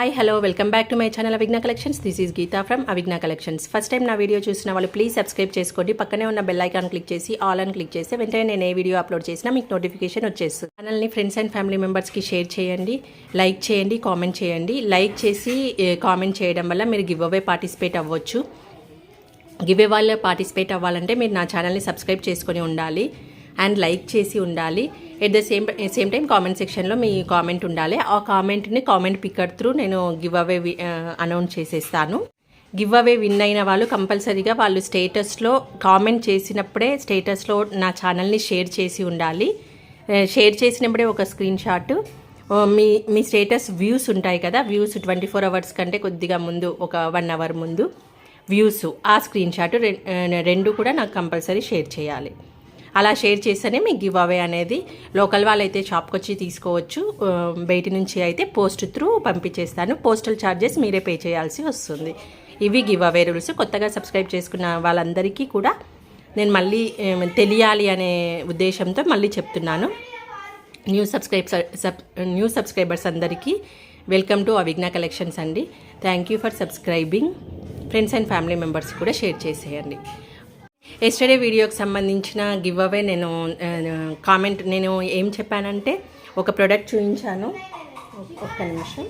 Hi, hello, welcome back to my channel Avigna Collections. This is Geeta from Avigna Collections. First time నా video చూసిన వాళ్ళు please subscribe చేసుకోండి. పక్కనే ఉన్న bell icon click చేసి all అని క్లిక్ చేస్తే వెంటనే నేను ఏ వీడియో అప్లోడ్ చేసినా మీకు నోటిఫికేషన్ వచ్చేస్తుంది. ఛానల్ని ఫ్రెండ్స్ అండ్ ఫ్యామిలీ మెంబర్స్కి షేర్ చేయండి, లైక్ చేయండి, కామెంట్ చేయండి. లైక్ చేసి కామెంట్ చేయడం వల్ల మీరు గివ్ అవే పార్టిసిపేట్ అవ్వచ్చు. గివ్ అవే వాళ్ళు పార్టిసిపేట్ అవ్వాలంటే మీరు నా ఛానల్ని సబ్స్క్రైబ్ చేసుకొని ఉండాలి అండ్ లైక్ చేసి ఉండాలి. At the same time comment సెక్షన్లో మీ కామెంట్ ఉండాలి. ఆ కామెంట్ని కామెంట్ పికర్ త్రూ నేను గివ్ అవే అనౌన్స్ చేసేస్తాను. గివ్ అవే విన్ అయిన వాళ్ళు కంపల్సరీగా వాళ్ళు స్టేటస్లో కామెంట్ చేసినప్పుడే స్టేటస్లో నా ఛానల్ని షేర్ చేసి ఉండాలి. షేర్ చేసినప్పుడే ఒక స్క్రీన్ షాట్ మీ స్టేటస్ వ్యూస్ ఉంటాయి కదా, వ్యూస్ 24 hours కంటే కొద్దిగా ముందు ఒక 1 hour ముందు వ్యూస్, ఆ స్క్రీన్ షాట్ రెండు కూడా నాకు కంపల్సరీ షేర్ చేయాలి. అలా షేర్ చేస్తేనే మీ గివ్ అవే అనేది లోకల్ వాళ్ళైతే షాప్కి వచ్చి తీసుకోవచ్చు, బయట నుంచి అయితే పోస్ట్ త్రూ పంపించేస్తాను. పోస్టల్ ఛార్జెస్ మీరే పే చేయాల్సి వస్తుంది. ఇవి గివ్ అవే రూల్స్. కొత్తగా సబ్స్క్రైబ్ చేసుకున్న వాళ్ళందరికీ కూడా నేను మళ్ళీ తెలియాలి అనే ఉద్దేశంతో మళ్ళీ చెప్తున్నాను. న్యూ సబ్స్క్రైబర్స్ అందరికీ వెల్కమ్ టు అవిగ్నా కలెక్షన్స్ అండి. Thank you for subscribing. Friends and family members కూడా షేర్ చేసేయండి. ఎస్టర్డే వీడియోకి సంబంధించిన గివ్ అవే నేను ఏం చెప్పానంటే ఒక ప్రోడక్ట్ చూపించాను. ఒక్క నిమిషం.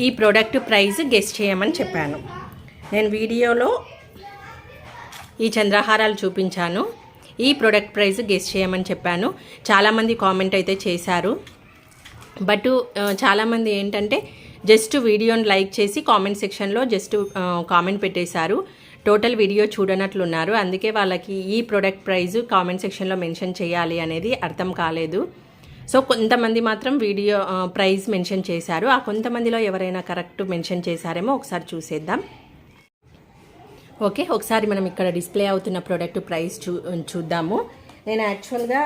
ఈ ప్రోడక్ట్ ప్రైస్ గెస్ చేయమని చెప్పాను. నేను వీడియోలో ఈ చంద్రహారాలు చూపించాను. ఈ ప్రోడక్ట్ ప్రైస్ గెస్ చేయమని చెప్పాను. చాలామంది కామెంట్ అయితే చేశారు. బట్ చాలామంది ఏంటంటే జస్ట్ వీడియోని లైక్ చేసి కామెంట్ సెక్షన్లో జస్ట్ కామెంట్ పెట్టేశారు. టోటల్ వీడియో చూడనట్లున్నారు. అందుకే వాళ్ళకి ఈ ప్రోడక్ట్ ప్రైస్ కామెంట్ సెక్షన్లో మెన్షన్ చేయాలి అనేది అర్థం కాలేదు. సో కొంతమంది మాత్రం వీడియో ప్రైస్ మెన్షన్ చేశారు. ఆ కొంతమందిలో ఎవరైనా కరెక్ట్ మెన్షన్ చేశారేమో ఒకసారి చూసేద్దాం. ఓకే, ఒకసారి మనం ఇక్కడ డిస్ప్లే అవుతున్న ప్రోడక్ట్ ప్రైస్ చూద్దాము. నేను యాక్చువల్గా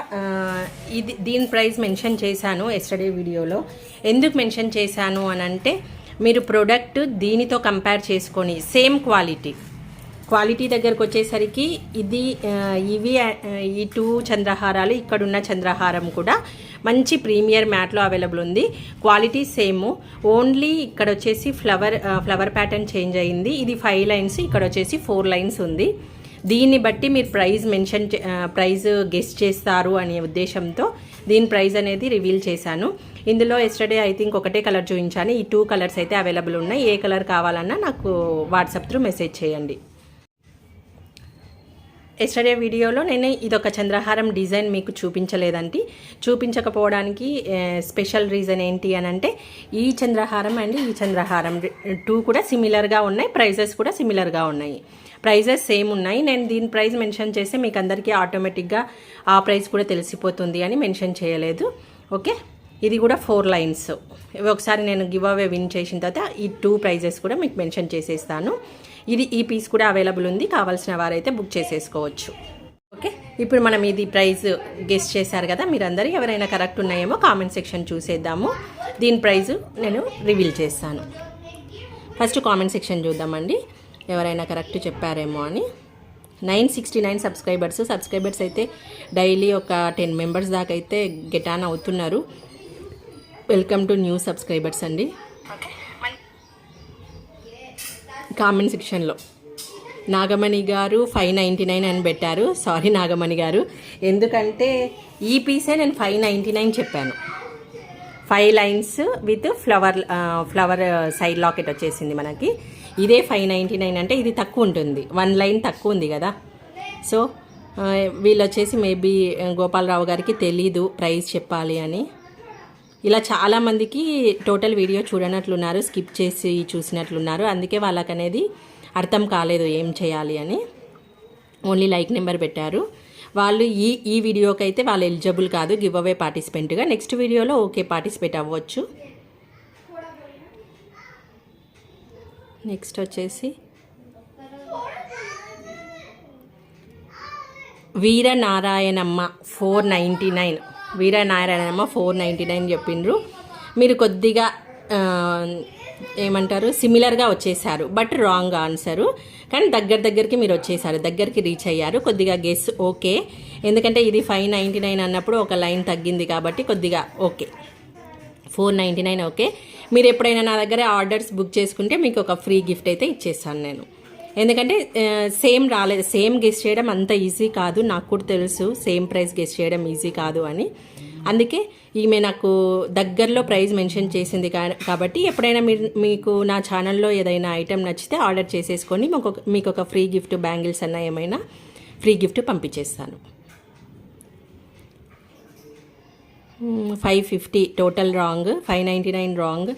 దీని ప్రైస్ మెన్షన్ చేశాను ఎస్టర్డే వీడియోలో. ఎందుకు మెన్షన్ చేశాను అని అంటే మీరు ప్రోడక్ట్ దీనితో కంపేర్ చేసుకొని సేమ్ క్వాలిటీ దగ్గరకు వచ్చేసరికి ఈ 2 చంద్రహారాలు, ఇక్కడున్న చంద్రహారం కూడా మంచి ప్రీమియర్ మ్యాట్లో అవైలబుల్ ఉంది. క్వాలిటీ సేమ్, ఓన్లీ ఇక్కడ వచ్చేసి ఫ్లవర్ ప్యాటర్న్ చేంజ్ అయింది. ఇది 5 lines, ఇక్కడ వచ్చేసి 4 lines ఉంది. దీన్ని బట్టి మీరు ప్రైస్ గెస్ చేస్తారు అనే ఉద్దేశంతో దీని ప్రైస్ అనేది రివీల్ చేశాను. ఇందులో ఎస్టర్డే ఐ థింక్ ఒకటే కలర్ చూపించాను. ఈ 2 కలర్స్ అయితే అవైలబుల్ ఉన్నాయి. ఏ కలర్ కావాలన్నా నాకు వాట్సాప్ త్రూ మెసేజ్ చేయండి. ఎస్టర్డే వీడియోలో నేను ఇదొక చంద్రహారం డిజైన్ మీకు చూపించకపోవడానికి స్పెషల్ రీజన్ ఏంటి అని అంటే ఈ చంద్రహారం అండ్ ఈ చంద్రహారం 2 కూడా సిమిలర్గా ఉన్నాయి, ప్రైజెస్ కూడా సిమిలర్గా ఉన్నాయి. ప్రైజెస్ సేమ్ ఉన్నాయి. నేను దీని ప్రైస్ మెన్షన్ చేస్తే మీకు అందరికీ ఆటోమేటిక్గా ఆ ప్రైస్ కూడా తెలిసిపోతుంది అని మెన్షన్ చేయలేదు. ఓకే, ఇది కూడా 4 lines. ఇవి ఒకసారి నేను గివ్ అవే విన్ చేసిన తర్వాత ఈ 2 ప్రైజెస్ కూడా మీకు మెన్షన్ చేసేస్తాను. ఈ పీస్ కూడా అవైలబుల్ ఉంది, కావాల్సిన వారైతే బుక్ చేసేసుకోవచ్చు. ఓకే, ఇప్పుడు మనం ఇది ప్రైస్ గెస్ చేశారు కదా మీరందరూ. ఎవరైనా కరెక్ట్ ఉన్నాయేమో కామెంట్ సెక్షన్ చూసేద్దాము. దీని ప్రైస్ నేను రివీల్ చేస్తాను. ఫస్ట్ కామెంట్ సెక్షన్ చూద్దామండి, ఎవరైనా కరెక్ట్ చెప్పారేమో అని. 969 సబ్స్క్రైబర్స్ అయితే డైలీ ఒక 10 members దాకా అయితే గెట్ ఆన్ అవుతున్నారు. వెల్కమ్ టు న్యూ సబ్స్క్రైబర్స్ అండి. కామెంట్ సెక్షన్లో నాగమణి గారు 599 అని పెట్టారు. సారీ నాగమణి గారు, ఎందుకంటే ఈ పీసే నేను 599 చెప్పాను. 5 lines with flower side locket వచ్చేసింది మనకి. ఇదే 599 అంటే ఇది తక్కువ ఉంటుంది, 1 line తక్కువ ఉంది కదా. సో వీళ్ళు వచ్చేసి మేబీ గోపాలరావు గారికి తెలీదు ప్రైస్ చెప్పాలి అని. ఇలా చాలామందికి టోటల్ వీడియో చూడనట్లున్నారు, స్కిప్ చేసి చూసినట్లున్నారు. అందుకే వాళ్ళకనేది అర్థం కాలేదు ఏం చేయాలి అని. ఓన్లీ లైక్ నెంబర్ పెట్టారు. వాళ్ళు ఈ వీడియోకి అయితే వాళ్ళు ఎలిజిబుల్ కాదు గివ్ అవే పార్టిసిపెంట్గా. నెక్స్ట్ వీడియోలో ఓకే పార్టిసిపేట్ అవ్వచ్చు. నెక్స్ట్ వచ్చేసి వీరనారాయణమ్మ 499. వీరనారాయణమ్మ 499 చెప్పిండ్రు. మీరు కొద్దిగా ఏమంటారు సిమిలర్గా వచ్చేసారు, బట్ రాంగ్ ఆన్సరు. కానీ దగ్గరికి మీరు వచ్చేసారు, దగ్గరికి రీచ్ అయ్యారు. కొద్దిగా గెస్ ఓకే, ఎందుకంటే ఇది 599 అన్నప్పుడు ఒక లైన్ తగ్గింది కాబట్టి కొద్దిగా ఓకే. 499 ఓకే. మీరు ఎప్పుడైనా నా దగ్గర ఆర్డర్స్ బుక్ చేసుకుంటే మీకు ఒక ఫ్రీ గిఫ్ట్ అయితే ఇచ్చేస్తాను నేను. ఎందుకంటే సేమ్ రాలేదు, సేమ్ గెస్ చేయడం అంత ఈజీ కాదు, నాకు కూడా తెలుసు సేమ్ ప్రైస్ గెస్ చేయడం ఈజీ కాదు అని. అందుకే ఈమె నాకు దగ్గరలో ప్రైస్ మెన్షన్ చేసింది కాబట్టి ఎప్పుడైనా మీకు నా ఛానల్లో ఏదైనా ఐటెం నచ్చితే ఆర్డర్ చేసేసుకొని మీకు ఒక ఫ్రీ గిఫ్ట్, బ్యాంగిల్స్ అన్న ఏమైనా ఫ్రీ గిఫ్ట్ పంపించేస్తాను. 550 total wrong, 599 wrong,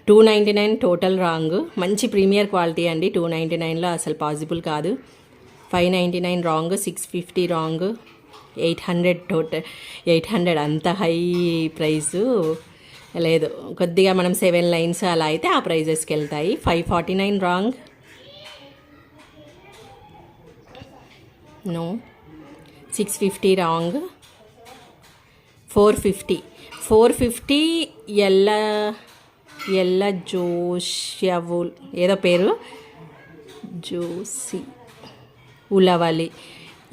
299 total wrong. మంచి ప్రీమియర్ క్వాలిటీ అండి, 299లో అసలు పాసిబుల్ కాదు. 599 రాంగ్, 650 రాంగ్, 800 టోటల్. 800 అంత హై ప్రైజు లేదు, కొద్దిగా మనం 7 లైన్స్ అలా అయితే ఆ ప్రైజెస్కి వెళ్తాయి. 549 రాంగ్, నో. 650 రాంగ్, 450 ఎల్ల జోష్యవుల్ ఏదో పేరు, జోసి ఉలవలి,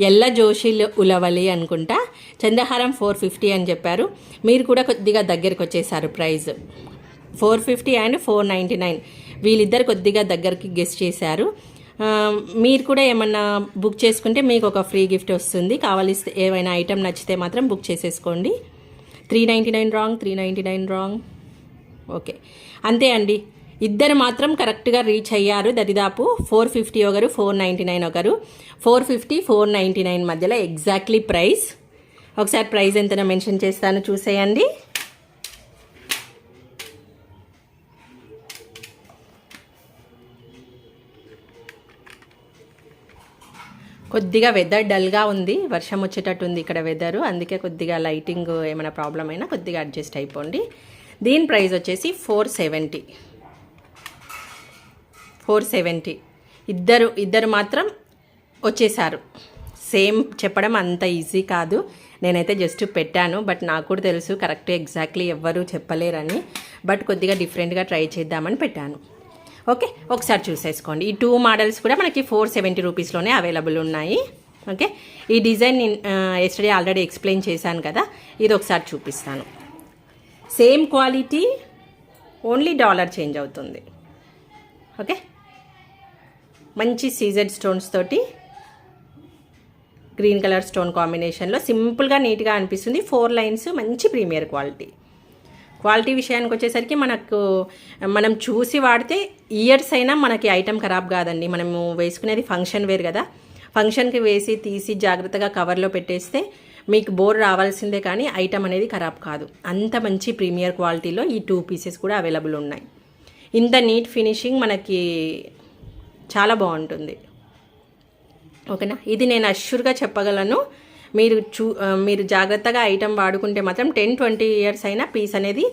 ఎల్ల జోషి ఉలవలి అనుకుంటా. చంద్రహారం 450 అని చెప్పారు. మీరు కూడా కొద్దిగా దగ్గరికి వచ్చేసారు ప్రైజ్. 450 అండ్ 499 వీళ్ళిద్దరు కొద్దిగా దగ్గరికి గెస్ చేశారు. మీరు కూడా ఏమన్నా బుక్ చేసుకుంటే మీకు ఒక ఫ్రీ గిఫ్ట్ వస్తుంది. కావాలిస్తే ఏమైనా ఐటెం నచ్చితే మాత్రం బుక్ చేసేసుకోండి. 399 రాంగ్, 399 రాంగ్. ఓకే, అంతే అండి. ఇద్దరు మాత్రం కరెక్ట్గా రీచ్ అయ్యారు. దరిదాపు 450 ఒకరు, 499 ఒకరు. 450, 499 మధ్యలో ఎగ్జాక్ట్లీ ప్రైస్. ఒకసారి ప్రైస్ ఎంతనో మెన్షన్ చేస్తాను, చూసేయండి. కొద్దిగా వెదర్ డల్గా ఉంది, వర్షం వచ్చేటట్టు ఉంది ఇక్కడ వెదరు, అందుకే కొద్దిగా లైటింగ్ ఏమైనా ప్రాబ్లం అయినా కొద్దిగా అడ్జస్ట్ అయిపోండి. దీని ప్రైస్ వచ్చేసి 470. ఇద్దరు మాత్రం వచ్చేసారు. సేమ్ చెప్పడం అంత ఈజీ కాదు, నేనైతే జస్ట్ పెట్టాను. బట్ నాకు కూడా తెలుసు కరెక్ట్ ఎగ్జాక్ట్లీ ఎవ్వరూ చెప్పలేరని, బట్ కొద్దిగా డిఫరెంట్గా ట్రై చేద్దామని పెట్టాను. ఓకే, ఒకసారి చూసేసుకోండి. ఈ 2 మోడల్స్ కూడా మనకి 470 రూపీస్లోనే అవైలబుల్ ఉన్నాయి. ఓకే, ఈ డిజైన్ ఎస్టర్డే ఆల్రెడీ ఎక్స్ప్లెయిన్ చేశాను కదా, ఇది ఒకసారి చూపిస్తాను. Same quality, only dollar change అవుతుంది. ఓకే, మంచి సీజెడ్ స్టోన్స్ తోటి గ్రీన్ కలర్ స్టోన్ కాంబినేషన్లో సింపుల్గా నీట్గా అనిపిస్తుంది. 4 లైన్స్, మంచి ప్రీమియర్ క్వాలిటీ విషయానికి వచ్చేసరికి మనం చూసి వాడితే ఇయర్స్ అయినా మనకి ఐటెం ఖరాబ్ కాదండి. మనము వేసుకునేది ఫంక్షన్ వేర్ కదా, ఫంక్షన్కి వేసి తీసి జాగ్రత్తగా కవర్లో పెట్టేస్తే మీకు బోర్ రావాల్సిందే కానీ ఐటెం అనేది ఖరాబ్ కాదు. అంత మంచి ప్రీమియర్ క్వాలిటీలో ఈ 2 పీసెస్ కూడా అవైలబుల్ ఉన్నాయి. ఇంత నీట్ ఫినిషింగ్ మనకి చాలా బాగుంటుంది. ఓకేనా, ఇది నేను అష్యూర్గా చెప్పగలను. మీరు జాగ్రత్తగా ఐటెం వాడుకుంటే మాత్రం 10-20 ఇయర్స్ అయినా పీస్ అనేది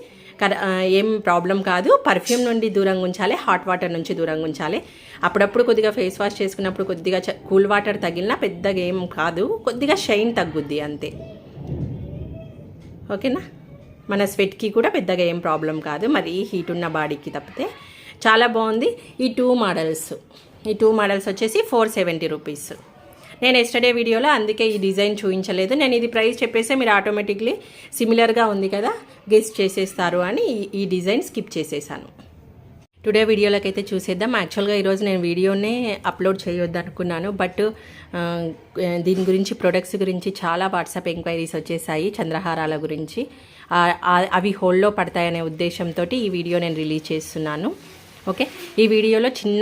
ఏం ప్రాబ్లం కాదు. పర్ఫ్యూమ్ నుండి దూరంగా ఉంచాలి, హాట్ వాటర్ నుంచి దూరంగా ఉంచాలి. అప్పుడప్పుడు కొద్దిగా ఫేస్ వాష్ చేసుకున్నప్పుడు కొద్దిగా కూల్ వాటర్ తగిలినా పెద్దగా ఏం కాదు, కొద్దిగా షైన్ తగ్గుద్ది అంతే. ఓకేనా, మన స్వెట్కి కూడా పెద్దగా ఏం ప్రాబ్లం కాదు, మరి హీట్ ఉన్న బాడీకి తప్పితే. చాలా బాగుంది. ఈ 2 మోడల్స్ వచ్చేసి 470 రూపీస్. నేను ఎస్టర్డే వీడియోలో అందుకే ఈ డిజైన్ చూపించలేదు. నేను ఇది ప్రైస్ చెప్పేస్తే మీరు ఆటోమేటిక్లీ సిమిలర్గా ఉంది కదా గెస్ చేసేస్తారు అని ఈ డిజైన్ స్కిప్ చేసేసాను. టుడే వీడియోలోకి అయితే చూసేద్దాం. యాక్చువల్గా ఈరోజు నేను వీడియోనే అప్లోడ్ చేయొద్దు అనుకున్నాను, బట్ దీని గురించి ప్రొడక్ట్స్ గురించి చాలా వాట్సాప్ ఎంక్వైరీస్ వచ్చేసాయి, చంద్రహారాల గురించి. అవి హోల్డ్లో పడతాయనే ఉద్దేశంతో ఈ వీడియో నేను రిలీజ్ చేస్తున్నాను. ఓకే, ఈ వీడియోలో చిన్న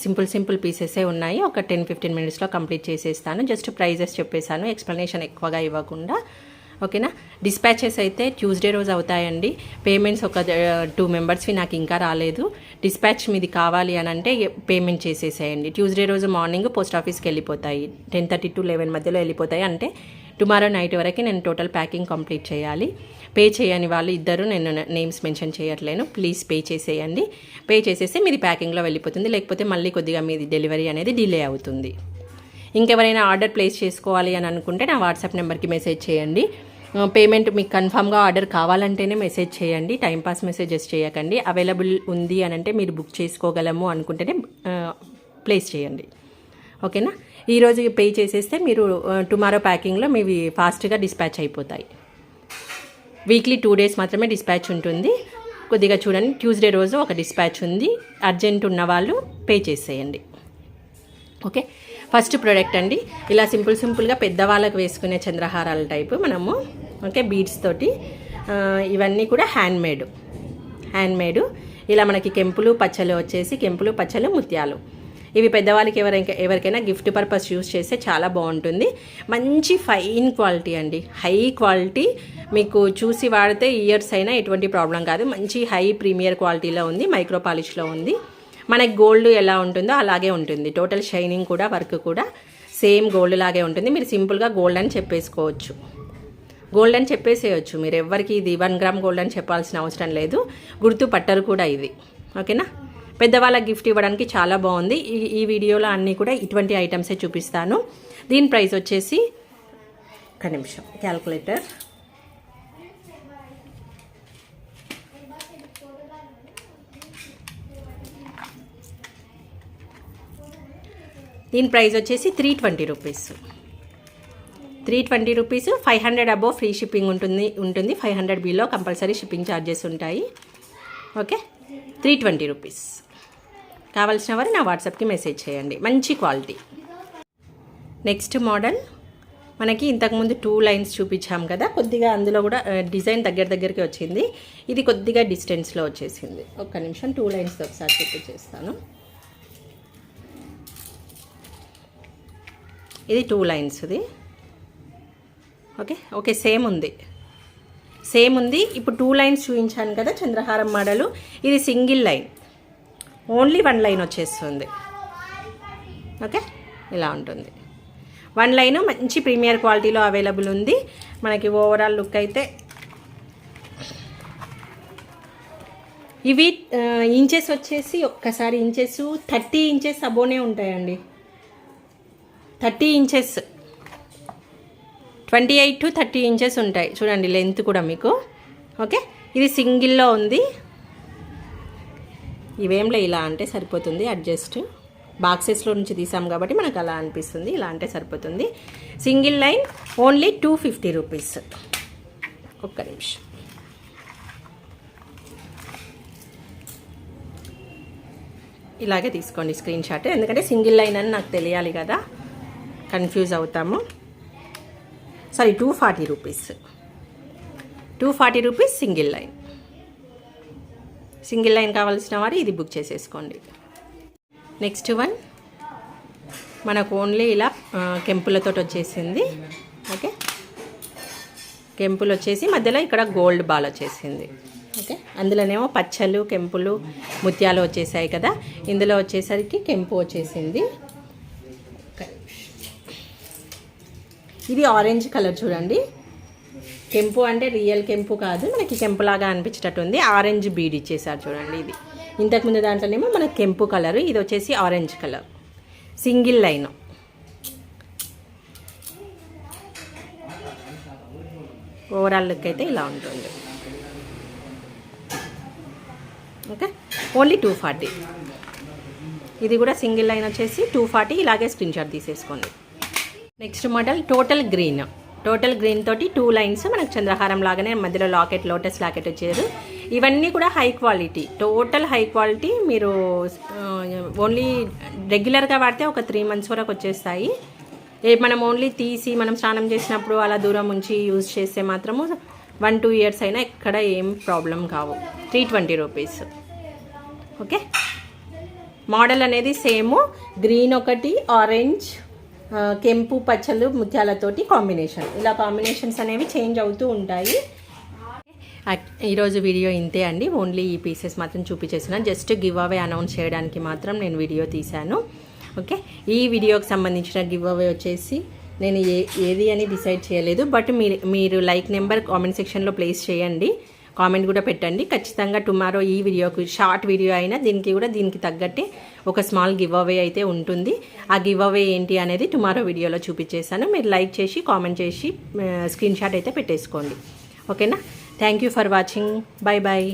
సింపుల్ పీసెసే ఉన్నాయి. ఒక 10-15 మినిట్స్లో కంప్లీట్ చేసేస్తాను. జస్ట్ ప్రైజెస్ చెప్పేశాను, ఎక్స్ప్లెనేషన్ ఎక్కువగా ఇవ్వకుండా. ఓకేనా, డిస్పాచెస్ అయితే ట్యూస్డే రోజు అవుతాయండి. పేమెంట్స్ ఒక 2 మెంబర్స్వి నాకు ఇంకా రాలేదు. డిస్పాచ్ మీది కావాలి అని అంటే పేమెంట్ చేసేసేయండి. ట్యూస్డే రోజు మార్నింగ్ పోస్ట్ ఆఫీస్కి వెళ్ళిపోతాయి, 10:30 to 11 మధ్యలో వెళ్ళిపోతాయి. అంటే టుమారో నైట్ వరకు నేను టోటల్ ప్యాకింగ్ కంప్లీట్ చేయాలి. పే చేయని వాళ్ళు ఇద్దరు, నేను నేమ్స్ మెన్షన్ చేయట్లేను, ప్లీజ్ పే చేసేయండి. పే చేసేస్తే మీది ప్యాకింగ్లో వెళ్ళిపోతుంది, లేకపోతే మళ్ళీ కొద్దిగా మీది డెలివరీ అనేది డిలే అవుతుంది. ఇంకెవరైనా ఆర్డర్ ప్లేస్ చేసుకోవాలి అని అనుకుంటే నా వాట్సాప్ నెంబర్కి మెసేజ్ చేయండి. పేమెంట్ మీకు కన్ఫామ్గా ఆర్డర్ కావాలంటేనే మెసేజ్ చేయండి, టైంపాస్ మెసేజెస్ చేయకండి. అవైలబుల్ ఉంది అని అంటే మీరు బుక్ చేసుకోగలము అనుకుంటేనే ప్లేస్ చేయండి. ఓకేనా, ఈరోజు పే చేసేస్తే మీరు టుమారో ప్యాకింగ్లో మీవి ఫాస్ట్గా డిస్పాచ్ అయిపోతాయి. వీక్లీ 2 డేస్ మాత్రమే డిస్పాచ్ ఉంటుంది. కొద్దిగా చూడండి, ట్యూస్డే రోజు ఒక డిస్పాచ్ ఉంది. అర్జెంట్ ఉన్న వాళ్ళు పే చేసేయండి. ఓకే, ఫస్ట్ ప్రోడక్ట్ అండి. ఇలా సింపుల్గా పెద్దవాళ్ళకు వేసుకునే చంద్రహారాల టైపు మనము, ఓకే, బీడ్స్ తోటి. ఇవన్నీ కూడా హ్యాండ్మేడ్. ఇలా మనకి కెంపులు పచ్చలు వచ్చేసి, కెంపులు పచ్చలు ముత్యాలు. ఇవి పెద్దవాళ్ళకి ఎవరికైనా గిఫ్ట్ పర్పస్ యూస్ చేస్తే చాలా బాగుంటుంది. మంచి ఫైన్ క్వాలిటీ అండి, హై క్వాలిటీ. మీకు చూసి వాడితే ఇయర్స్ అయినా ఎటువంటి ప్రాబ్లం కాదు. మంచి హై ప్రీమియర్ క్వాలిటీలో ఉంది, మైక్రో పాలిష్లో ఉంది. మనకి గోల్డ్ ఎలా ఉంటుందో అలాగే ఉంటుంది. టోటల్ షైనింగ్ కూడా, వర్క్ కూడా సేమ్ గోల్డ్ లాగే ఉంటుంది. మీరు సింపుల్గా గోల్డ్ అని చెప్పేసుకోవచ్చు, గోల్డ్ అని చెప్పేసేయచ్చు. మీరు ఎవరికి ఇది 1 గ్రామ్ గోల్డ్ అని చెప్పాల్సిన అవసరం లేదు. గుర్తు పట్టరు కూడా ఇది. ఓకేనా, పెద్దవాళ్ళకి గిఫ్ట్ ఇవ్వడానికి చాలా బాగుంది. ఈ వీడియోలో అన్నీ కూడా ఇటువంటి ఐటమ్సే చూపిస్తాను. దీని ప్రైస్ వచ్చేసి, ఒక నిమిషం క్యాల్కులేటర్, దీని ప్రైస్ వచ్చేసి 320 rupees. 320 rupees. 500 above free shipping ఉంటుంది. 500 బిలో కంపల్సరీ షిప్పింగ్ ఛార్జెస్ ఉంటాయి. Okay, 320 rupees. కావాల్సిన వారు నా వాట్సాప్కి మెసేజ్ చేయండి. మంచి క్వాలిటీ. నెక్స్ట్ మోడల్ మనకి ఇంతకుముందు 2 లైన్స్ చూపించాం కదా, కొద్దిగా అందులో కూడా డిజైన్ దగ్గరికి వచ్చింది. ఇది కొద్దిగా డిస్టెన్స్లో వచ్చేసింది. ఒక్క నిమిషం 2 లైన్స్ ఒకసారి చూపించేస్తాను. ఇది 2 లైన్స్ది. ఓకే, సేమ్ ఉంది. ఇప్పుడు 2 లైన్స్ చూపించాను కదా చంద్రహారం మోడలు. ఇది సింగిల్ లైన్, ఓన్లీ 1 లైన్ వచ్చేస్తుంది. ఓకే, ఇలా ఉంటుంది. 1 లైన్ మంచి ప్రీమియర్ క్వాలిటీలో అవైలబుల్ ఉంది. మనకి ఓవరాల్ లుక్ అయితే ఇవి ఇంచెస్ వచ్చేసి, ఒక్కసారి ఇంచెస్ 30 ఇంచెస్ అబోనే ఉంటాయండి. 30 ఇంచెస్, 28 to 30 ఇంచెస్ ఉంటాయి. చూడండి లెంత్ కూడా మీకు. ఓకే, ఇది సింగిల్లో ఉంది. ఇవేంలే, ఇలా అంటే సరిపోతుంది. అడ్జస్ట్ బాక్సెస్లో నుంచి తీసాం కాబట్టి మనకు అలా అనిపిస్తుంది. ఇలా అంటే సరిపోతుంది. Single line only 250 rupees. ఒక్క నిమిషం, ఇలాగే తీసుకోండి స్క్రీన్ షాట్. ఎందుకంటే సింగిల్ లైన్ అని నాకు తెలియాలి కదా, కన్ఫ్యూజ్ అవుతాము. Sorry, 240 rupees. 240 rupees single line కావాల్సిన వారు ఇది బుక్ చేసేసుకోండి. నెక్స్ట్ వన్ మనకు ఓన్లీ ఇలా కెంపులతో వచ్చేసింది. ఓకే, కెంపులు వచ్చేసి మధ్యలో ఇక్కడ గోల్డ్ బాల్ వచ్చేసింది. ఓకే, అందులోనేమో పచ్చలు, కెంపులు, ముత్యాలు వచ్చేసాయి కదా. ఇందులో వచ్చేసరికి కెంపు వచ్చేసింది. ఇది ఆరెంజ్ కలర్ చూడండి. కెంపు అంటే రియల్ కెంపు కాదు, మనకి కెంపులాగా అనిపించేటట్టు ఉంది. ఆరెంజ్ బీడ్ ఇచ్చేసారు చూడండి. ఇది ఇంతకుముందు దాంట్లోనేమో మనకి కెంపు కలర్, ఇది వచ్చేసి orange colour. Single line. Overall look అయితే ఇలా ఉంటుంది. Okay, only 240. ఇది కూడా సింగిల్ లైన్ వచ్చేసి 240. ఇలాగే స్క్రీన్ షాట్ తీసేసుకోండి. నెక్స్ట్ మోడల్ టోటల్ గ్రీన్ తోటి 2 లైన్స్ మనకు చంద్రహారం లాగానే మధ్యలో లాకెట్, లోటస్ లాకెట్ వచ్చారు. ఇవన్నీ కూడా high quality, total high quality. మీరు ఓన్లీ రెగ్యులర్గా వాడితే ఒక 3 months వరకు వచ్చేస్తాయి. మనం ఓన్లీ తీసి మనం స్నానం చేసినప్పుడు అలా దూరం ఉంచి యూజ్ చేస్తే మాత్రము 1-2 years అయినా ఎక్కడ ఏం ప్రాబ్లం కావు. 320 రూపీస్. ఓకే, మోడల్ అనేది సేమ్. గ్రీన్ ఒకటి, ఆరెంజ్, కెంపు, పచ్చలు, ముత్యాలతోటి కాంబినేషన్. ఇలా కాంబినేషన్స్ అనేవి చేంజ్ అవుతూ ఉంటాయి. ఈరోజు వీడియో ఇంతే అండి. ఓన్లీ ఈ పీసెస్ మాత్రం చూపించేస్తున్నాను. జస్ట్ గివ్ అవే అనౌన్స్ చేయడానికి మాత్రం నేను వీడియో తీశాను. ఓకే, ఈ వీడియోకి సంబంధించిన గివ్ అవే వచ్చేసి నేను ఏది అని డిసైడ్ చేయలేదు. బట్ మీరు లైక్ నెంబర్ కామెంట్ సెక్షన్లో ప్లేస్ చేయండి, కామెంట్ కూడా పెట్టండి. ఖచ్చితంగా టుమారో ఈ వీడియోకి, షార్ట్ వీడియో అయినా దీనికి తగ్గట్టే ఒక స్మాల్ గివ్ అవే అయితే ఉంటుంది. ఆ గివ్ అవే ఏంటి అనేది టుమారో వీడియోలో చూపించేశాను. మీరు లైక్ చేసి, కామెంట్ చేసి, స్క్రీన్ షాట్ అయితే పెట్టేసుకోండి. ఓకేనా, thank you for watching. Bye bye.